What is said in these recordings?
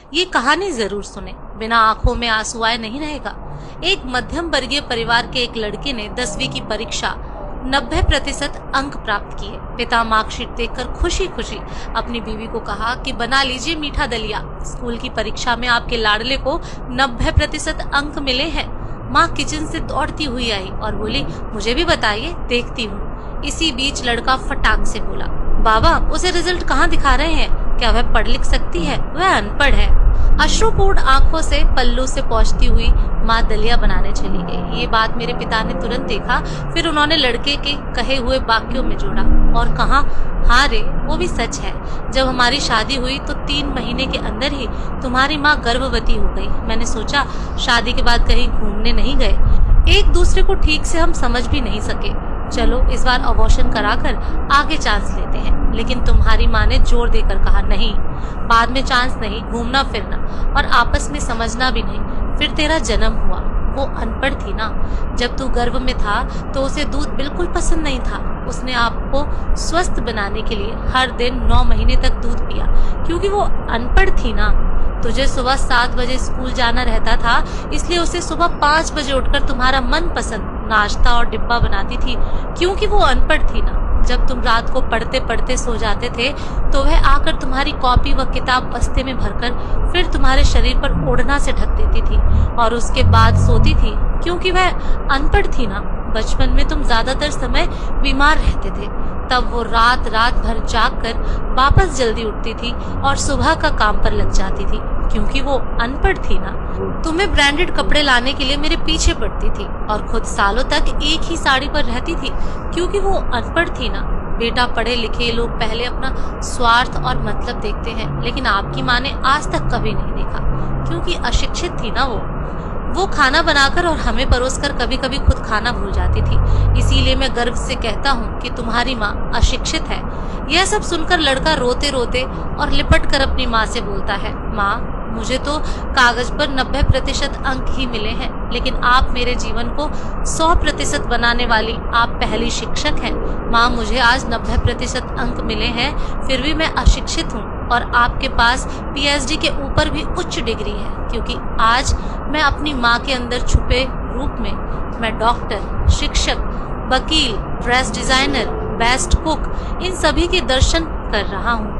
ये कहानी जरूर सुने, बिना आंखों में आंसू आए नहीं रहेगा। एक मध्यम वर्गीय परिवार के एक लड़के ने 10वीं की परीक्षा 90% अंक प्राप्त किए। पिता मार्कशीट देखकर खुशी खुशी अपनी बीवी को कहा कि बना लीजिए मीठा दलिया, स्कूल की परीक्षा में आपके लाडले को 90% अंक मिले हैं। माँ किचन से दौड़ती हुई आई और बोली, मुझे भी बताइए, देखती हूँ। इसी बीच लड़का फटाक से बोला, बाबा उसे रिजल्ट कहाँ दिखा रहे हैं? क्या वह पढ़ लिख सकती है? वह अनपढ़ है। अश्रुपूर्ण आंखों से पल्लू से पहुंचती हुई माँ दलिया बनाने चली गई। ये बात मेरे पिता ने तुरंत देखा, फिर उन्होंने लड़के के कहे हुए वाक्यों में जोड़ा और कहा, हाँ रे, वो भी सच है। जब हमारी शादी हुई तो 3 महीने के अंदर ही तुम्हारी माँ गर्भवती हो गई। मैंने सोचा शादी के बाद कहीं घूमने नहीं गए, एक दूसरे को ठीक से हम समझ भी नहीं सके। चलो इस बार अबॉर्शन कराकर आगे चांस लेते हैं। लेकिन तुम्हारी माँ ने जोर देकर कहा, नहीं, बाद में चांस नहीं, घूमना फिरना और आपस में समझना भी नहीं। फिर तेरा जन्म हुआ। वो अनपढ़ थी ना, जब तू गर्भ में था तो उसे दूध बिल्कुल पसंद नहीं था। उसने आपको स्वस्थ बनाने के लिए हर दिन 9 महीने तक दूध पिया, क्योंकि वो अनपढ़ थी ना। तुझे सुबह 7 बजे स्कूल जाना रहता था, इसलिए उसे सुबह 5 बजे उठकर तुम्हारा मनपसंद नाश्ता और डिब्बा बनाती थी, क्योंकि वो अनपढ़ थी ना। जब तुम रात को पढ़ते पढ़ते सो जाते थे तो वह आकर तुम्हारी कॉपी व किताब बस्ते में भरकर फिर तुम्हारे शरीर पर ओढ़ना से ढक देती थी और उसके बाद सोती थी, क्योंकि वह अनपढ़ थी ना। बचपन में तुम ज्यादातर समय बीमार रहते थे, तब वो रात भर जाग कर वापस जल्दी उठती थी और सुबह का काम पर लग जाती थी, क्योंकि वो अनपढ़ थी ना। तुम्हें ब्रांडेड कपड़े लाने के लिए मेरे पीछे पड़ती थी और खुद सालों तक एक ही साड़ी पर रहती थी, क्योंकि वो अनपढ़ थी ना। बेटा, पढ़े लिखे लोग पहले अपना स्वार्थ और मतलब देखते हैं, लेकिन आपकी माँ ने आज तक कभी नहीं देखा, क्योंकि अशिक्षित थी ना। वो खाना बनाकर और हमें परोसकर कभी कभी खुद खाना भूल जाती थी। इसीलिए मैं गर्व से कहता हूँ कि तुम्हारी माँ अशिक्षित है। यह सब सुनकर लड़का रोते रोते और लिपट कर अपनी माँ से बोलता है, माँ, मुझे तो कागज पर 90% अंक ही मिले हैं, लेकिन आप मेरे जीवन को 100% बनाने वाली आप पहली शिक्षक हैं। माँ, मुझे आज 90% अंक मिले हैं, फिर भी मैं अशिक्षित हूँ और आपके पास PhD के ऊपर भी उच्च डिग्री है, क्योंकि आज मैं अपनी माँ के अंदर छुपे रूप में मैं डॉक्टर, शिक्षक, वकील, ड्रेस डिजाइनर, बेस्ट कुक, इन सभी के दर्शन कर रहा हूँ।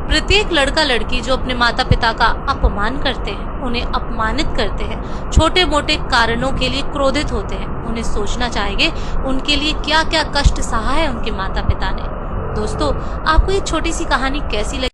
प्रत्येक लड़का लड़की जो अपने माता पिता का अपमान करते हैं, उन्हें अपमानित करते हैं, छोटे मोटे कारणों के लिए क्रोधित होते हैं, उन्हें सोचना चाहिए उनके लिए क्या क्या कष्ट सहा है उनके माता पिता ने। दोस्तों, आपको ये छोटी सी कहानी कैसी लगी?